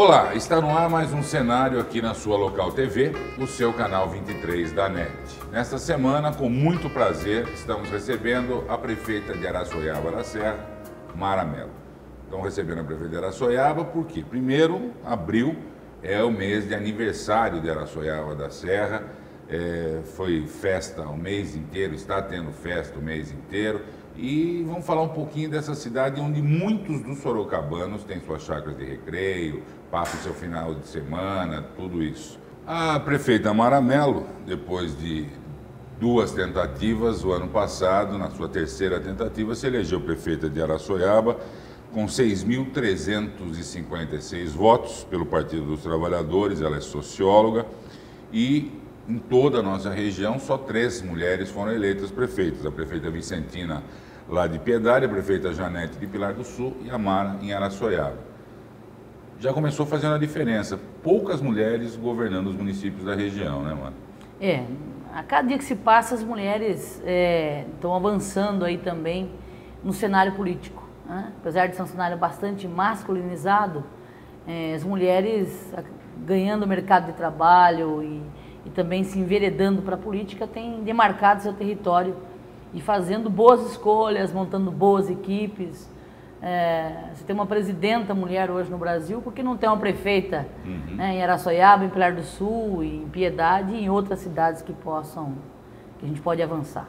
Olá, está no ar mais um cenário aqui na sua Local TV, o seu canal 23 da NET. Nesta semana, com muito prazer, estamos recebendo a prefeita de Araçoiaba da Serra, Mara Mello. Estamos recebendo a prefeita de Araçoiaba porque, primeiro, abril é o mês de aniversário de Araçoiaba da Serra. Foi festa o mês inteiro, está tendo festa o mês inteiro. E vamos falar um pouquinho dessa cidade onde muitos dos sorocabanos têm suas chácaras de recreio, passam seu final de semana, tudo isso. A prefeita Mara Mello, depois de duas tentativas, o ano passado, na sua terceira tentativa, se elegeu prefeita de Araçoiaba com 6.356 votos pelo Partido dos Trabalhadores. Ela é socióloga e em toda a nossa região só 3 mulheres foram eleitas prefeitas. A prefeita Vicentina lá de Piedade, a prefeita Janete de Pilar do Sul e a Mara em Araçoiaba. Já começou fazendo a diferença. Poucas mulheres governando os municípios da região, né, Mara? A cada dia que se passa as mulheres estão avançando aí também no cenário político, né? Apesar de ser um cenário bastante masculinizado, as mulheres ganhando o mercado de trabalho e também se enveredando para a política, tem demarcado seu território e fazendo boas escolhas, montando boas equipes. Você tem uma presidenta mulher hoje no Brasil, porque não tem uma prefeita em Araçoiaba, em Pilar do Sul, em Piedade e em outras cidades que a gente pode avançar.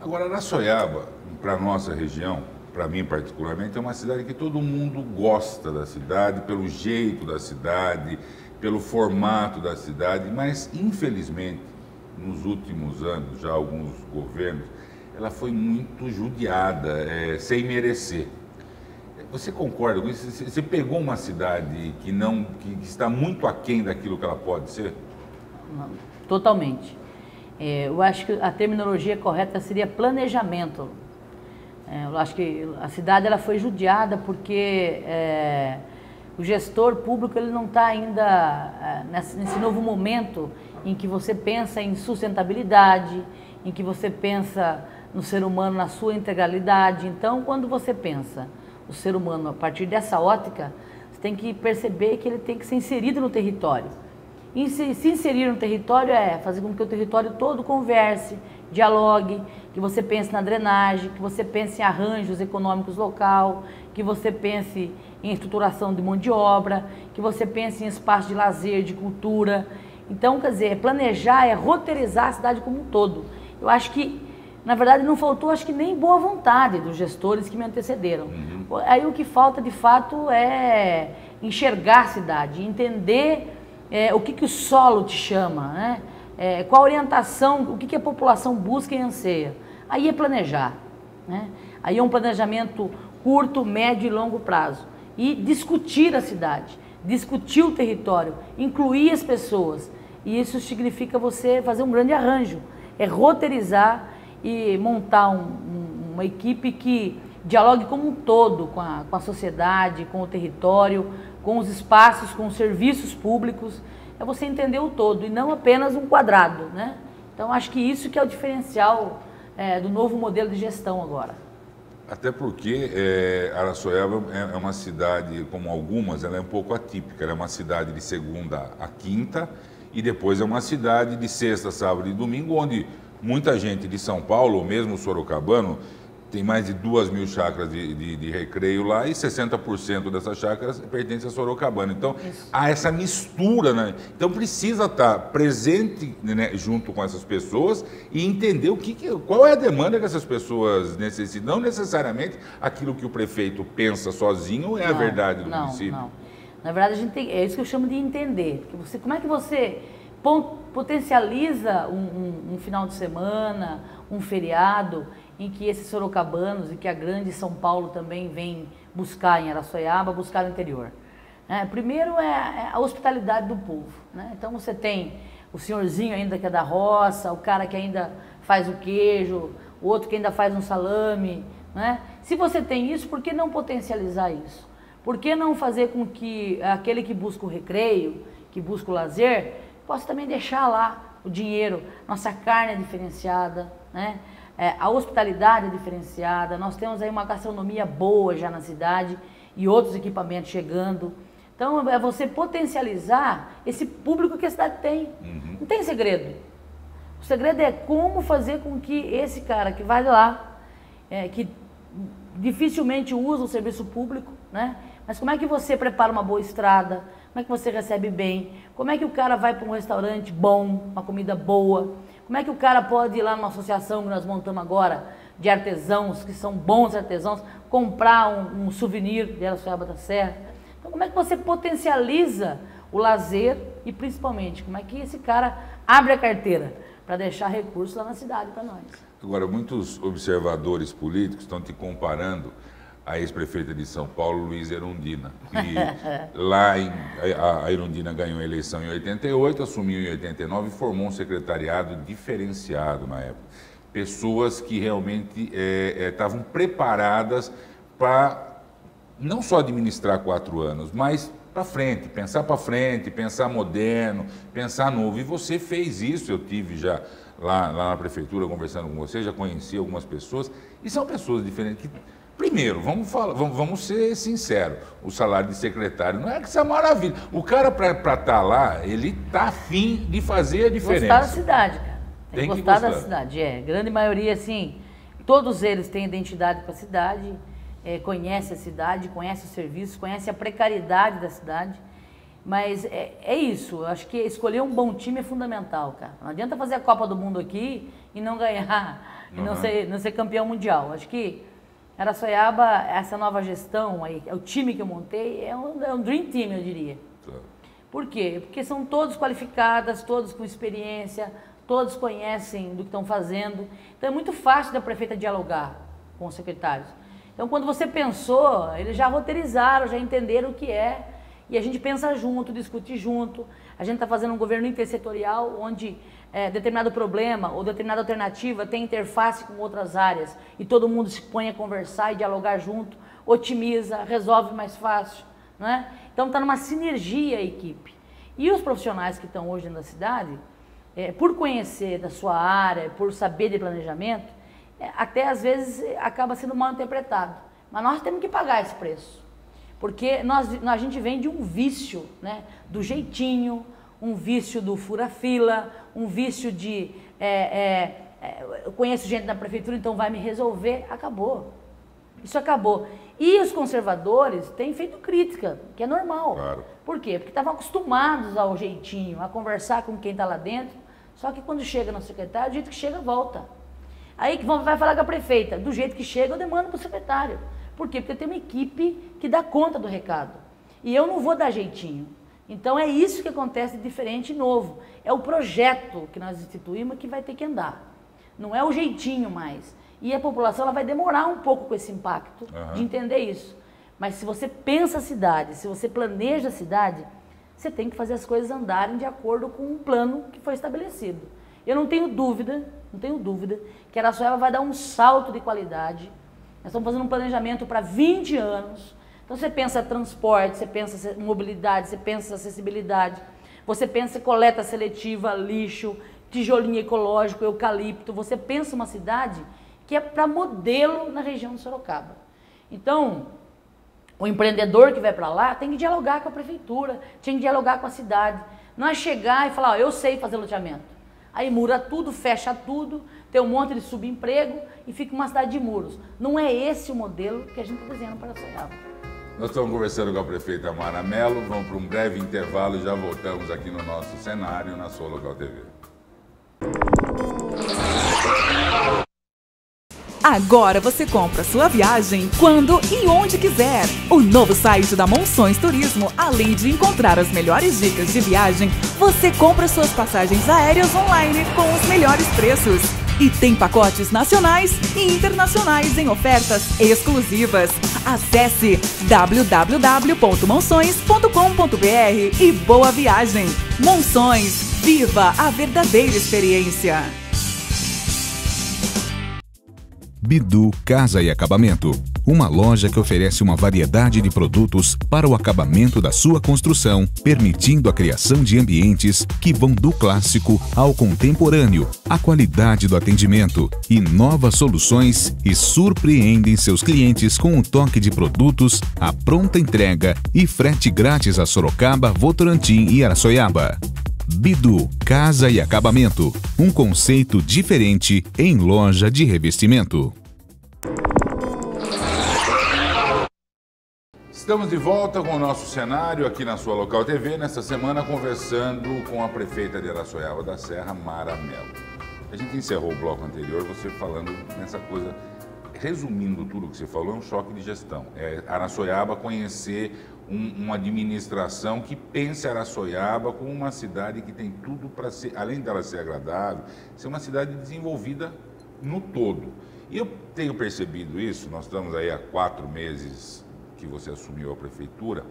Agora, Araçoiaba, para a nossa região, para mim particularmente, é uma cidade que todo mundo gosta da cidade, pelo jeito da cidade, pelo formato da cidade, mas infelizmente, nos últimos anos, já alguns governos, ela foi muito judiada, sem merecer. Você concorda com isso? Você pegou uma cidade que está muito aquém daquilo que ela pode ser? Não, totalmente. Eu acho que a terminologia correta seria planejamento. Eu acho que a cidade ela foi judiada porque o gestor público ele não está ainda nesse novo momento em que você pensa em sustentabilidade, em que você pensa no ser humano na sua integralidade. Então, quando você pensa o ser humano a partir dessa ótica, você tem que perceber que ele tem que ser inserido no território. E se inserir no território é fazer com que o território todo converse, dialogue, que você pense na drenagem, que você pense em arranjos econômicos local, que você pense em estruturação de mão de obra, que você pense em espaço de lazer, de cultura. Então, quer dizer, planejar é roteirizar a cidade como um todo. Eu acho que, na verdade, não faltou, acho que nem boa vontade dos gestores que me antecederam. Aí o que falta, de fato, é enxergar a cidade, entender o que o solo te chama, né? Qual a orientação, o que a população busca e anseia. Aí é planejar, né? Aí é um planejamento curto, médio e longo prazo. E discutir a cidade, discutir o território, incluir as pessoas. E isso significa você fazer um grande arranjo, roteirizar e montar uma equipe que dialogue como um todo com a sociedade, com o território, com os espaços, com os serviços públicos. É você entender o todo e não apenas um quadrado, né? Então, acho que isso que é o diferencial do novo modelo de gestão agora. Até porque Araçoiaba é uma cidade, como algumas, ela é um pouco atípica. Ela é uma cidade de segunda a quinta e depois é uma cidade de sexta, sábado e domingo, onde muita gente de São Paulo, ou mesmo sorocabano, tem mais de 2.000 chácaras de recreio lá e 60% dessas chácaras pertencem a sorocabano. Então, há essa mistura, né? Então, precisa estar presente, né, junto com essas pessoas e entender qual é a demanda que essas pessoas necessitam. Não necessariamente aquilo que o prefeito pensa sozinho é a verdade do município. Não. Na verdade, é isso que eu chamo de entender. Como é que você potencializa um final de semana, um feriado, em que esses sorocabanos e que a grande São Paulo também vem buscar em Araçoiaba, buscar no interior. Primeiro é a hospitalidade do povo, né? Então você tem o senhorzinho ainda que é da roça, o cara que ainda faz o queijo, o outro que ainda faz um salame, né? Se você tem isso, por que não potencializar isso? Por que não fazer com que aquele que busca o recreio, que busca o lazer, possa também deixar lá o dinheiro? Nossa carne é diferenciada, né? A hospitalidade é diferenciada, nós temos aí uma gastronomia boa já na cidade e outros equipamentos chegando. Então, é você potencializar esse público que a cidade tem. Não tem segredo. O segredo é como fazer com que esse cara que vai lá, que dificilmente usa o serviço público, né? Mas como é que você prepara uma boa estrada? Como é que você recebe bem? Como é que o cara vai para um restaurante bom, uma comida boa? Como é que o cara pode ir lá numa associação que nós montamos agora, de artesãos, que são bons artesãos, comprar um souvenir de Araçoiaba da Serra? Então, como é que você potencializa o lazer e, principalmente, como é que esse cara abre a carteira para deixar recursos lá na cidade para nós? Agora, muitos observadores políticos estão te comparando a ex-prefeita de São Paulo, Luiza Erundina. E lá a Erundina ganhou a eleição em 88, assumiu em 89 e formou um secretariado diferenciado na época. Pessoas que realmente estavam preparadas para não só administrar 4 anos, mas para frente, pensar moderno, pensar novo. E você fez isso, eu tive já lá na prefeitura conversando com você, já conheci algumas pessoas, e são pessoas diferentes. Primeiro, vamos ser sinceros, o salário de secretário não é que isso é maravilha. O cara, para estar lá, ele está afim de fazer a diferença. Gostar da cidade, cara. Tem que gostar da cidade, grande maioria, assim, todos eles têm identidade com a cidade, conhece a cidade, conhece os serviços, conhece a precariedade da cidade, mas é isso, eu acho que escolher um bom time é fundamental, cara. Não adianta fazer a Copa do Mundo aqui e não ganhar, e não ser campeão mundial. Acho que Araçoiaba, essa nova gestão, aí, o time que eu montei, é um dream team, eu diria. Por quê? Porque são todos qualificados, todos com experiência, todos conhecem do que estão fazendo. Então é muito fácil da prefeita dialogar com os secretários. Então quando você pensou, eles já roteirizaram, já entenderam o que é, e a gente pensa junto, discute junto. A gente está fazendo um governo intersetorial, onde determinado problema ou determinada alternativa tem interface com outras áreas, e todo mundo se põe a conversar e dialogar junto, otimiza, resolve mais fácil, não é? Então está numa sinergia a equipe. E os profissionais que estão hoje na cidade, por conhecer da sua área, por saber de planejamento, até às vezes acaba sendo mal interpretado. Mas nós temos que pagar esse preço. Porque a gente vem de um vício, né? Do jeitinho, um vício do fura-fila, um vício de eu conheço gente na prefeitura, então vai me resolver. Acabou. Isso acabou. E os conservadores têm feito crítica, que é normal. Claro. Por quê? Porque estavam acostumados ao jeitinho, a conversar com quem está lá dentro. Só que quando chega no secretário, do jeito que chega, volta. Aí que vai falar com a prefeita, do jeito que chega, eu demando para o secretário. Por quê? Porque tem uma equipe que dá conta do recado. E eu não vou dar jeitinho. Então é isso que acontece de diferente e novo. É o projeto que nós instituímos que vai ter que andar. Não é o jeitinho mais. E a população ela vai demorar um pouco com esse impacto de entender isso. Mas se você pensa a cidade, se você planeja a cidade, você tem que fazer as coisas andarem de acordo com um plano que foi estabelecido. Eu não tenho dúvida que a Araçoiaba vai dar um salto de qualidade. Nós estamos fazendo um planejamento para 20 anos. Então você pensa transporte, você pensa mobilidade, você pensa acessibilidade, você pensa coleta seletiva, lixo, tijolinho ecológico, eucalipto. Você pensa uma cidade que é para modelo na região de Sorocaba. Então, o empreendedor que vai para lá tem que dialogar com a prefeitura, tem que dialogar com a cidade. Não é chegar e falar, eu sei fazer loteamento. Aí mura tudo, fecha tudo, tem um monte de subemprego e fica uma cidade de muros. Não é esse o modelo que a gente está desenhando para Araçoiaba. Nós estamos conversando com a prefeita Mara Mello, vamos para um breve intervalo e já voltamos aqui no nosso cenário, na sua Local TV. Agora você compra sua viagem quando e onde quiser. O novo site da Monções Turismo, além de encontrar as melhores dicas de viagem, você compra suas passagens aéreas online com os melhores preços. E tem pacotes nacionais e internacionais em ofertas exclusivas. Acesse www.monções.com.br e boa viagem. Monções, viva a verdadeira experiência. Bidu Casa e Acabamento. uma loja que oferece uma variedade de produtos para o acabamento da sua construção, permitindo a criação de ambientes que vão do clássico ao contemporâneo, a qualidade do atendimento e novas soluções e surpreendem seus clientes com um toque de produtos, a pronta entrega e frete grátis a Sorocaba, Votorantim e Araçoiaba. Bidu Casa e Acabamento, um conceito diferente em loja de revestimento. Estamos de volta com o nosso cenário aqui na sua Local TV, nesta semana conversando com a prefeita de Araçoiaba da Serra, Mara Mello. A gente encerrou o bloco anterior, você falando nessa coisa, resumindo tudo o que você falou, é um choque de gestão. É Araçoiaba conhecer uma administração que pense Araçoiaba como uma cidade que tem tudo para ser, além dela ser agradável, ser uma cidade desenvolvida no todo. E eu tenho percebido isso, nós estamos aí há 4 meses que você assumiu a prefeitura,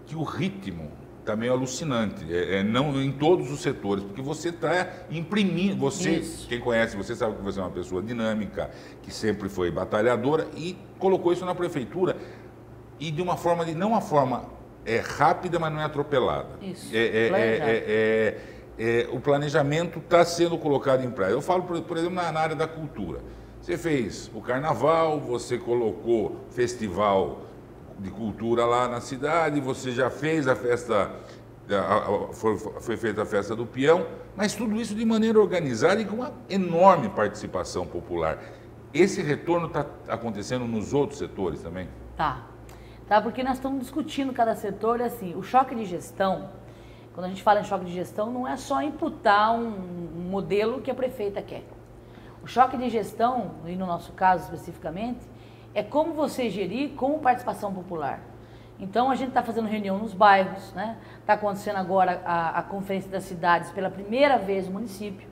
que o ritmo está meio alucinante, não em todos os setores, porque você está imprimindo, quem conhece, você sabe que você é uma pessoa dinâmica, que sempre foi batalhadora e colocou isso na prefeitura e de uma forma, não uma forma rápida, mas não é atropelada. Isso, o planejamento está sendo colocado em prática. Eu falo, por exemplo, na área da cultura. Você fez o carnaval, você colocou festival de cultura lá na cidade, você já fez a festa, foi feita a festa do peão, mas tudo isso de maneira organizada e com uma enorme participação popular. Esse retorno está acontecendo nos outros setores também? Tá, porque nós estamos discutindo cada setor, assim, o choque de gestão, quando a gente fala em choque de gestão, não é só imputar um modelo que a prefeita quer. O choque de gestão, e no nosso caso especificamente, é como você gerir com participação popular. Então, a gente está fazendo reunião nos bairros, né? Está acontecendo agora a Conferência das Cidades pela primeira vez no município.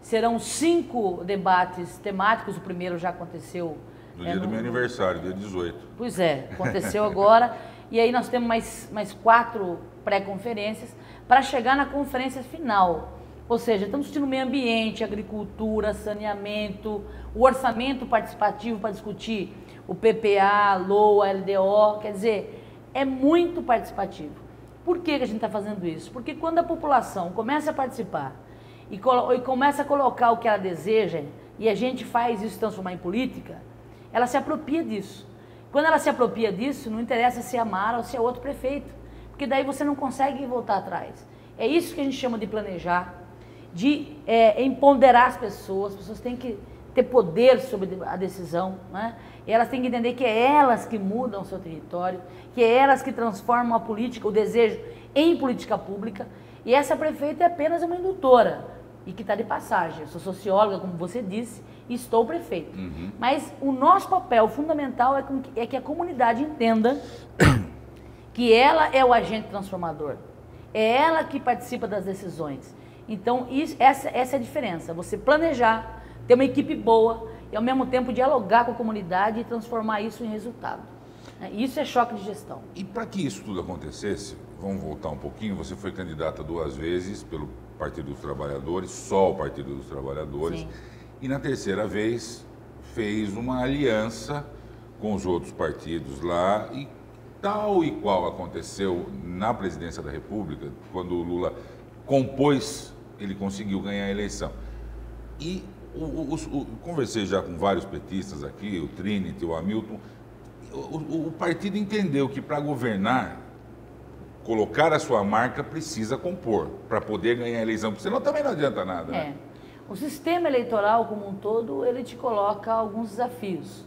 Serão 5 debates temáticos, o primeiro já aconteceu. No dia do meu aniversário, dia 18. Pois é, aconteceu agora. E aí nós temos mais 4 pré-conferências para chegar na conferência final. Ou seja, estamos discutindo meio ambiente, agricultura, saneamento, o orçamento participativo para discutir o PPA, LOA, LDO, quer dizer, é muito participativo. Por que a gente está fazendo isso? Porque quando a população começa a participar e começa a colocar o que ela deseja, e a gente faz isso transformar em política, ela se apropria disso. Quando ela se apropria disso, não interessa se é a Mara ou se é outro prefeito, porque daí você não consegue voltar atrás. É isso que a gente chama de planejar, de empoderar as pessoas têm que ter poder sobre a decisão, né? E elas têm que entender que é elas que mudam o seu território, que é elas que transformam a política, o desejo, em política pública, e essa prefeita é apenas uma indutora, e que está de passagem. Eu sou socióloga, como você disse, e estou prefeito. Uhum. Mas o nosso papel fundamental é que a comunidade entenda que ela é o agente transformador, é ela que participa das decisões. Então, essa é a diferença, você planejar, ter uma equipe boa e, ao mesmo tempo, dialogar com a comunidade e transformar isso em resultado. Isso é choque de gestão. E para que isso tudo acontecesse, vamos voltar um pouquinho, você foi candidata 2 vezes pelo Partido dos Trabalhadores, só o Partido dos Trabalhadores, sim, e na terceira vez fez uma aliança com os outros partidos lá e tal e qual aconteceu na presidência da República, quando o Lula compôs, ele conseguiu ganhar a eleição. E conversei já com vários petistas aqui, o Trinity, o Hamilton, o partido entendeu que para governar, colocar a sua marca precisa compor, para poder ganhar a eleição, porque senão também não adianta nada. Né? O sistema eleitoral como um todo, ele te coloca alguns desafios.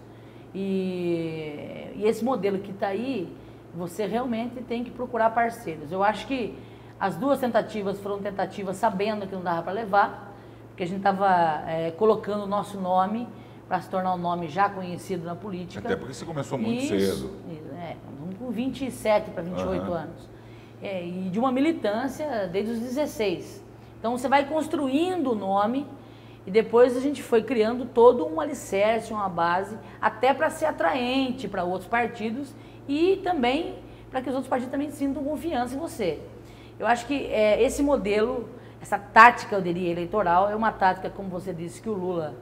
E esse modelo que está aí, você realmente tem que procurar parceiros. Eu acho que as 2 tentativas foram tentativas sabendo que não dava para levar, porque a gente estava colocando o nosso nome para se tornar um nome já conhecido na política. Até porque você começou muito cedo. Com 27 para 28 anos. E de uma militância desde os 16. Então você vai construindo o nome e depois a gente foi criando todo um alicerce, uma base, até para ser atraente para outros partidos e também para que os outros partidos também sintam confiança em você. Eu acho que esse modelo, essa tática, eu diria, eleitoral, é uma tática, como você disse, que o Lula,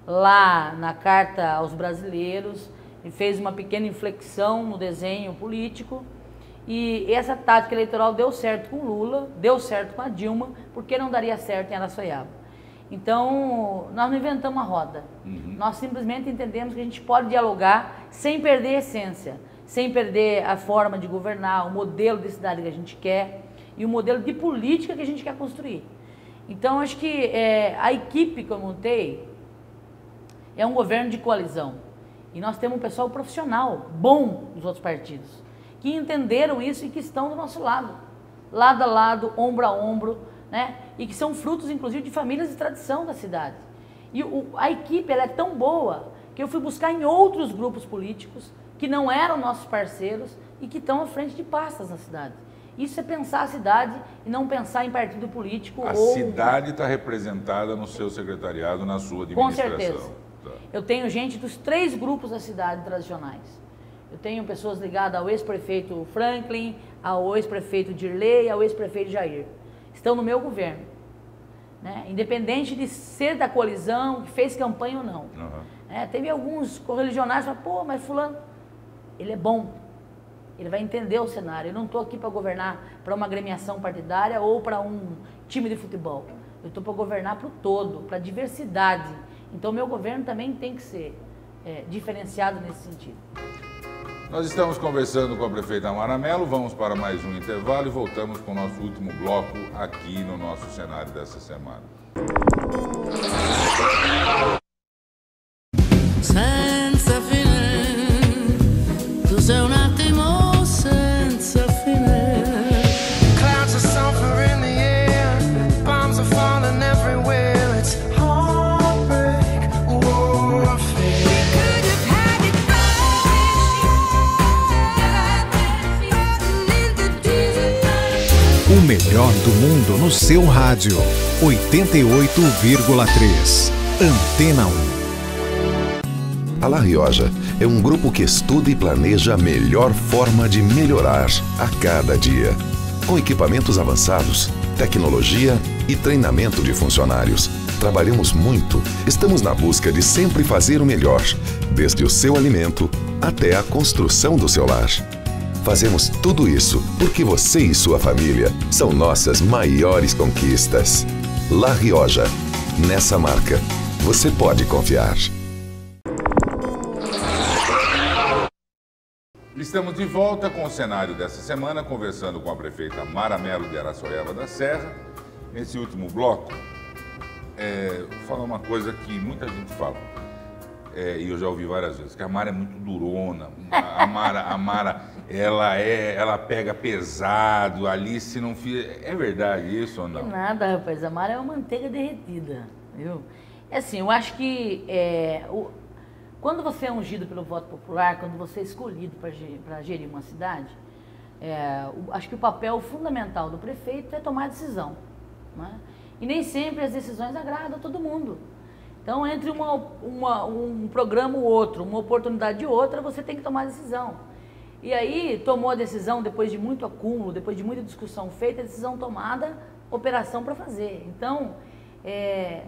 lá na Carta aos Brasileiros, e fez uma pequena inflexão no desenho político. E essa tática eleitoral deu certo com o Lula, deu certo com a Dilma, porque não daria certo em Araçoiaba. Então, nós não inventamos a roda. Nós simplesmente entendemos que a gente pode dialogar sem perder a essência, sem perder a forma de governar, o modelo de cidade que a gente quer e o modelo de política que a gente quer construir. Então, acho que a equipe que eu montei é um governo de coalizão. E nós temos um pessoal profissional, bom dos outros partidos, que entenderam isso e que estão do nosso lado a lado, ombro a ombro, né? E que são frutos, inclusive, de famílias de tradição da cidade. E a equipe ela é tão boa que eu fui buscar em outros grupos políticos que não eram nossos parceiros e que estão à frente de pastas na cidade. Isso é pensar a cidade e não pensar em partido político. A cidade está representada no seu secretariado, na sua administração. Com certeza. Tá. Eu tenho gente dos 3 grupos da cidade tradicionais. Eu tenho pessoas ligadas ao ex-prefeito Franklin, ao ex-prefeito Dirley, ao ex-prefeito Jair. Estão no meu governo. Né? Independente de ser da coalizão, que fez campanha ou não. Teve alguns correligionários que falaram, pô, mas fulano, ele é bom. Ele vai entender o cenário. Eu não estou aqui para governar para uma agremiação partidária ou para um time de futebol. Eu estou para governar para o todo, para a diversidade. Então, meu governo também tem que ser diferenciado nesse sentido. Nós estamos conversando com a prefeita Mara Mello, vamos para mais um intervalo e voltamos com o nosso último bloco aqui no nosso cenário dessa semana. Senza fine, tu sei un attimo senza fine. Clouds of sulfur in the air, bombs are falling everywhere. It's heartbreak, warfare. Could have had it O melhor do mundo no seu rádio. 88,3. Antena 1. A La Rioja é um grupo que estuda e planeja a melhor forma de melhorar a cada dia. Com equipamentos avançados, tecnologia e treinamento de funcionários. Trabalhamos muito, estamos na busca de sempre fazer o melhor, desde o seu alimento até a construção do seu lar. Fazemos tudo isso porque você e sua família são nossas maiores conquistas. La Rioja. Nessa marca, você pode confiar. Estamos de volta com o cenário dessa semana, conversando com a prefeita Mara Mello de Araçoiaba da Serra. Nesse último bloco, vou falar uma coisa que muita gente fala, e eu já ouvi várias vezes, que a Mara é muito durona. A Mara ela pega pesado ali, se não fizer... É verdade isso ou não? Não é nada, rapaz. A Mara é uma manteiga derretida, viu? É assim, eu acho que quando você é ungido pelo voto popular, quando você é escolhido para gerir uma cidade, acho que o papel fundamental do prefeito é tomar decisão. Né? E nem sempre as decisões agradam a todo mundo. Então, entre um programa ou outro, uma oportunidade e outra, você tem que tomar decisão. E aí, tomou a decisão, depois de muito acúmulo, depois de muita discussão feita, a decisão tomada, operação para fazer. Então...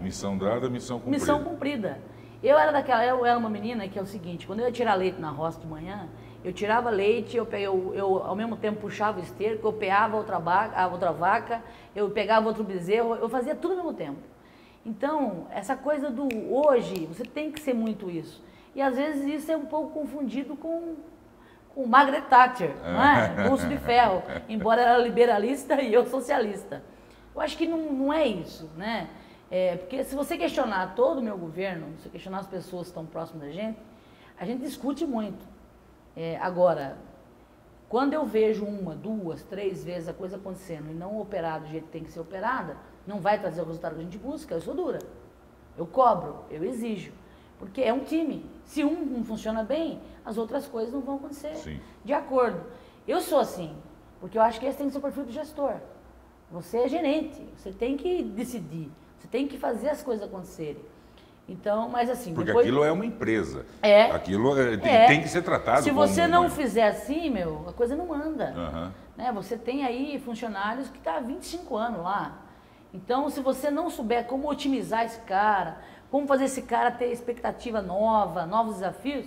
missão dada, missão cumprida. Missão cumprida. Eu era uma menina que é o seguinte, quando eu ia tirar leite na roça de manhã, eu tirava leite, eu ao mesmo tempo puxava o esterco, eu peava a outra vaca, eu pegava outro bezerro, eu fazia tudo ao mesmo tempo. Então, essa coisa do hoje, você tem que ser muito isso. E às vezes isso é um pouco confundido com Margaret Thatcher, não é? Pulso de ferro, embora ela era liberalista e eu socialista. Eu acho que não é isso, né? Porque se você questionar todo o meu governo, se você questionar as pessoas que estão próximas da gente, a gente discute muito. Agora, quando eu vejo 1, 2, 3 vezes a coisa acontecendo e não operar do jeito que tem que ser operada, não vai trazer o resultado que a gente busca, eu sou dura. Eu cobro, eu exijo. Porque é um time. Se um não funciona bem, as outras coisas não vão acontecer. Sim. De acordo. Eu sou assim, porque eu acho que esse tem que ser o perfil do gestor. Você é gerente, você tem que decidir, você tem que fazer as coisas acontecerem. Então, mas assim... Porque depois... aquilo é uma empresa. Aquilo tem que ser tratado Se como você não fizer assim, a coisa não anda. Uhum. Né? Você tem aí funcionários que estão há 25 anos lá. Então, se você não souber como otimizar esse cara, como fazer esse cara ter expectativa nova, novos desafios,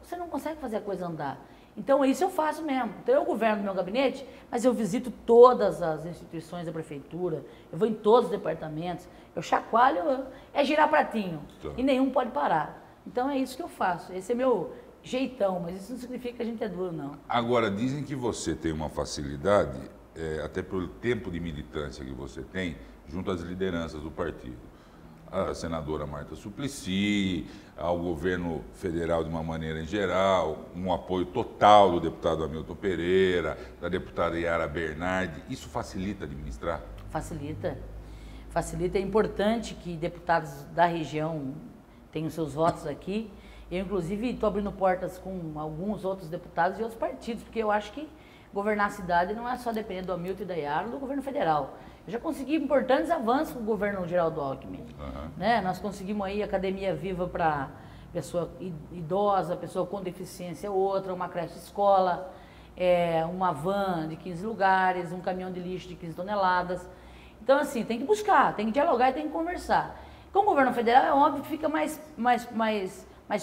você não consegue fazer a coisa andar. Então, isso eu faço mesmo. Então, eu governo no meu gabinete, mas eu visito todas as instituições da prefeitura, eu vou em todos os departamentos, eu chacoalho, é girar pratinho, e nenhum pode parar. Então, é isso que eu faço. Esse é meu jeitão, mas isso não significa que a gente é duro, não. Agora, dizem que você tem uma facilidade, até pelo tempo de militância que você tem, junto às lideranças do partido. A senadora Marta Suplicy, ao governo federal de uma maneira em geral, um apoio total do deputado Hamilton Pereira, da deputada Yara Bernardi. Isso facilita administrar? Facilita. Facilita. É importante que deputados da região tenham seus votos aqui. Eu, inclusive, estou abrindo portas com alguns outros deputados e outros partidos, porque eu acho que governar a cidade não é só depender do Hamilton e da Yara, do governo federal. Eu já consegui importantes avanços com o governo Geraldo Alckmin. Né? Nós conseguimos aí academia viva para pessoa idosa, pessoa com deficiência outra, uma creche escola, uma van de 15 lugares, um caminhão de lixo de 15 toneladas. Então, assim, tem que buscar, tem que dialogar e tem que conversar. Com o governo federal, é óbvio que fica mais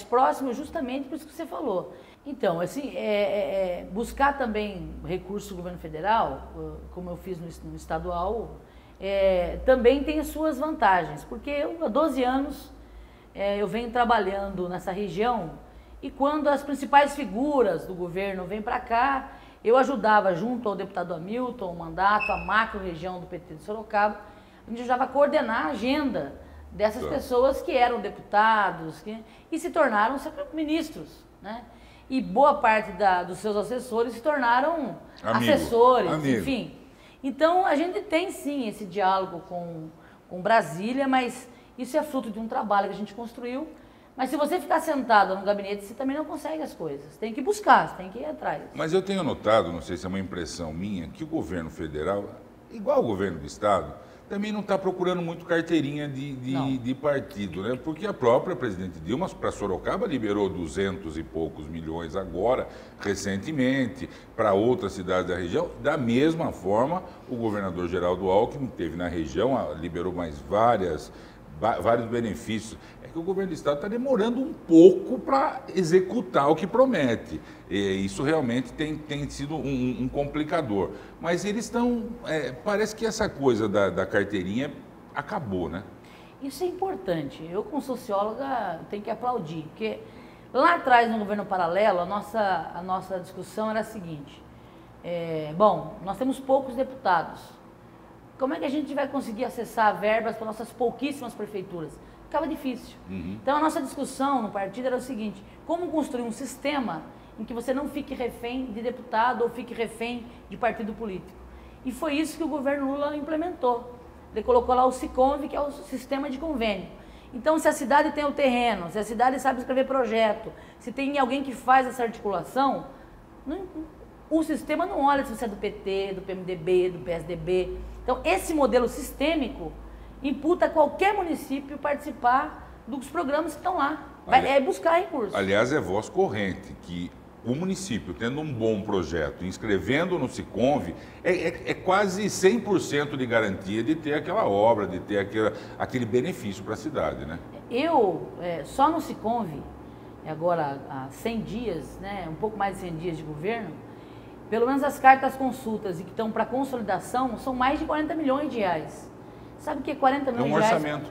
próximo, justamente por isso que você falou. Então, assim, buscar também recursos do governo federal, como eu fiz no estadual, também tem as suas vantagens, porque eu, há 12 anos, eu venho trabalhando nessa região e quando as principais figuras do governo vêm para cá, eu ajudava junto ao deputado Hamilton, o mandato, a macro-região do PT de Sorocaba, a gente ajudava a coordenar a agenda dessas pessoas que eram deputados e se tornaram ministros, né? E boa parte dos seus assessores se tornaram assessores, enfim. Então, a gente tem sim esse diálogo com Brasília, mas isso é fruto de um trabalho que a gente construiu. Mas se você ficar sentado no gabinete, você também não consegue as coisas. Tem que buscar, você tem que ir atrás. Mas eu tenho notado, não sei se é uma impressão minha, que o governo federal, igual o governo do estado, também não está procurando muito carteirinha de partido, né? Porque a própria presidente Dilma, para Sorocaba, liberou 200 e poucos milhões agora, recentemente, para outras cidades da região. Da mesma forma, o governador Geraldo Alckmin teve na região, liberou mais vários benefícios. É que o governo do estado está demorando um pouco para executar o que promete. E isso realmente tem sido um complicador. Mas eles estão... parece que essa coisa da carteirinha acabou, né? Isso é importante. Eu, como socióloga, tenho que aplaudir. Porque lá atrás, no governo paralelo, a nossa discussão era a seguinte. Bom, nós temos poucos deputados. Como é que a gente vai conseguir acessar verbas para nossas pouquíssimas prefeituras? Ficava difícil. Então, a nossa discussão no partido era o seguinte: como construir um sistema em que você não fique refém de deputado ou fique refém de partido político? E foi isso que o governo Lula implementou. Ele colocou lá o SICONV, que é o sistema de convênio. Então, se a cidade tem o terreno, se a cidade sabe escrever projeto, se tem alguém que faz essa articulação, o sistema não olha se você é do PT, do PMDB, do PSDB. Então, esse modelo sistêmico imputa a qualquer município participar dos programas que estão lá. É buscar recursos. Aliás, é voz corrente que o município, tendo um bom projeto, inscrevendo no SICONV, é quase 100% de garantia de ter aquela obra, de ter aquele benefício para a cidade, né? Só no SICONV, agora há 100 dias, né, um pouco mais de 100 dias de governo, pelo menos as cartas consultas e que estão para consolidação são mais de 40 milhões de reais. Sabe o que é 40 milhões de reais? É um orçamento.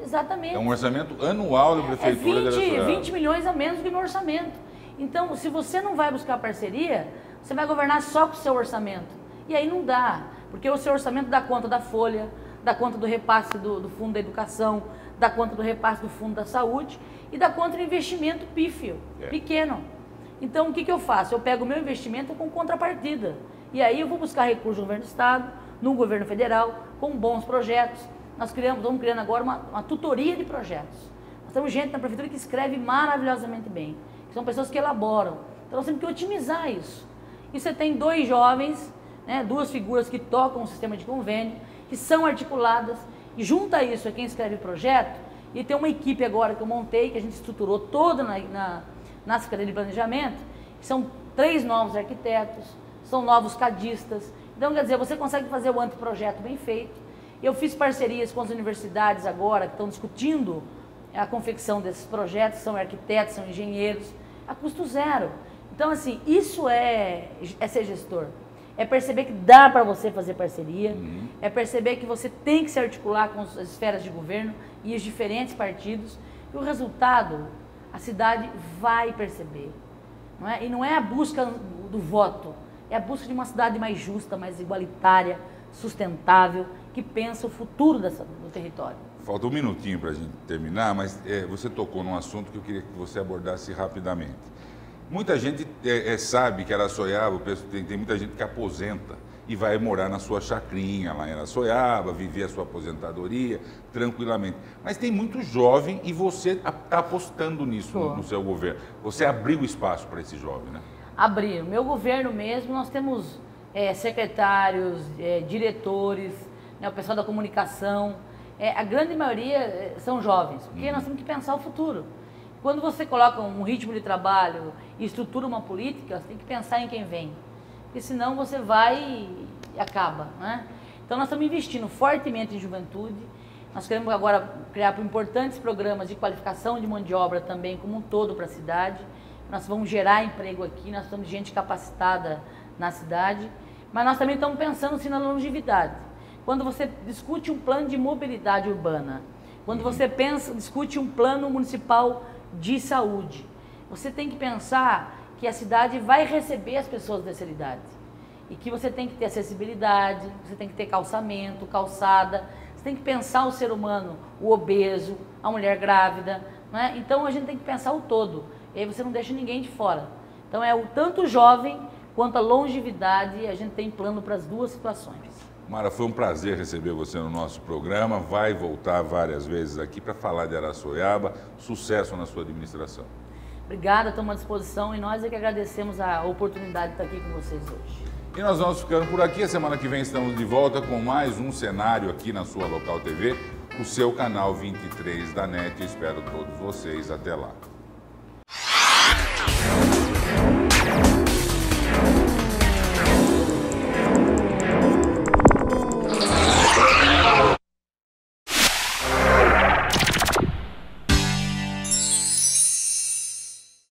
Exatamente. É um orçamento anual da prefeitura. 20 milhões a menos do que no orçamento. Então, se você não vai buscar parceria, você vai governar só com o seu orçamento. E aí não dá, porque o seu orçamento dá conta da folha, dá conta do repasse do Fundo da Educação, dá conta do repasse do Fundo da Saúde e dá conta do investimento pífio, pequeno. Então, o que eu faço? Eu pego o meu investimento com contrapartida. E aí eu vou buscar recursos no governo do estado, no governo federal, com bons projetos. Nós estamos criando agora uma tutoria de projetos. Nós temos gente na prefeitura que escreve maravilhosamente bem, que são pessoas que elaboram. Então, nós temos que otimizar isso. E você tem 2 jovens, né, 2 figuras que tocam o sistema de convênio, que são articuladas, e junta isso a quem escreve projeto, e tem uma equipe agora que eu montei, que a gente estruturou toda na Secretaria de Planejamento, que são 3 novos arquitetos, são novos cadistas. Então, quer dizer, você consegue fazer o anteprojeto bem feito. Eu fiz parcerias com as universidades agora, que estão discutindo a confecção desses projetos, são arquitetos, são engenheiros, a custo zero. Então, assim, isso é ser gestor. É perceber que dá para você fazer parceria, é perceber que você tem que se articular com as esferas de governo e os diferentes partidos, e o resultado a cidade vai perceber. Não é? E não é a busca do voto, é a busca de uma cidade mais justa, mais igualitária, sustentável, que pensa o futuro do território. Falta um minutinho para a gente terminar, mas você tocou num assunto que eu queria que você abordasse rapidamente. Muita gente sabe que Araçoiaba, tem muita gente que aposenta e vai morar na sua chacrinha lá em Araçoiaba, viver a sua aposentadoria tranquilamente. Mas tem muito jovem e você está apostando nisso no seu governo. Você abriu espaço para esse jovem, né? Abriu. Meu governo mesmo, nós temos secretários, diretores, né, o pessoal da comunicação. A grande maioria são jovens, porque nós temos que pensar o futuro. Quando você coloca um ritmo de trabalho e estrutura uma política, você tem que pensar em quem vem. Porque senão você vai e acaba, né? Então nós estamos investindo fortemente em juventude. Nós queremos agora criar importantes programas de qualificação de mão de obra também como um todo para a cidade. Nós vamos gerar emprego aqui, nós temos gente capacitada na cidade. Mas nós também estamos pensando sim na longevidade. Quando você discute um plano de mobilidade urbana, quando você discute um plano municipal de saúde, você tem que pensar que a cidade vai receber as pessoas da terceira idade e que você tem que ter acessibilidade, você tem que ter calçamento, calçada, você tem que pensar o ser humano, o obeso, a mulher grávida, né? Então a gente tem que pensar o todo, e aí você não deixa ninguém de fora. Então é o tanto jovem quanto a longevidade, a gente tem plano para as duas situações. Mara, foi um prazer receber você no nosso programa. Vai voltar várias vezes aqui para falar de Araçoiaba. Sucesso na sua administração. Obrigada, estamos à disposição e nós é que agradecemos a oportunidade de estar aqui com vocês hoje. E nós vamos ficando por aqui. A semana que vem estamos de volta com mais um cenário aqui na sua Local TV, o seu canal 23 da NET. Eu espero todos vocês. Até lá.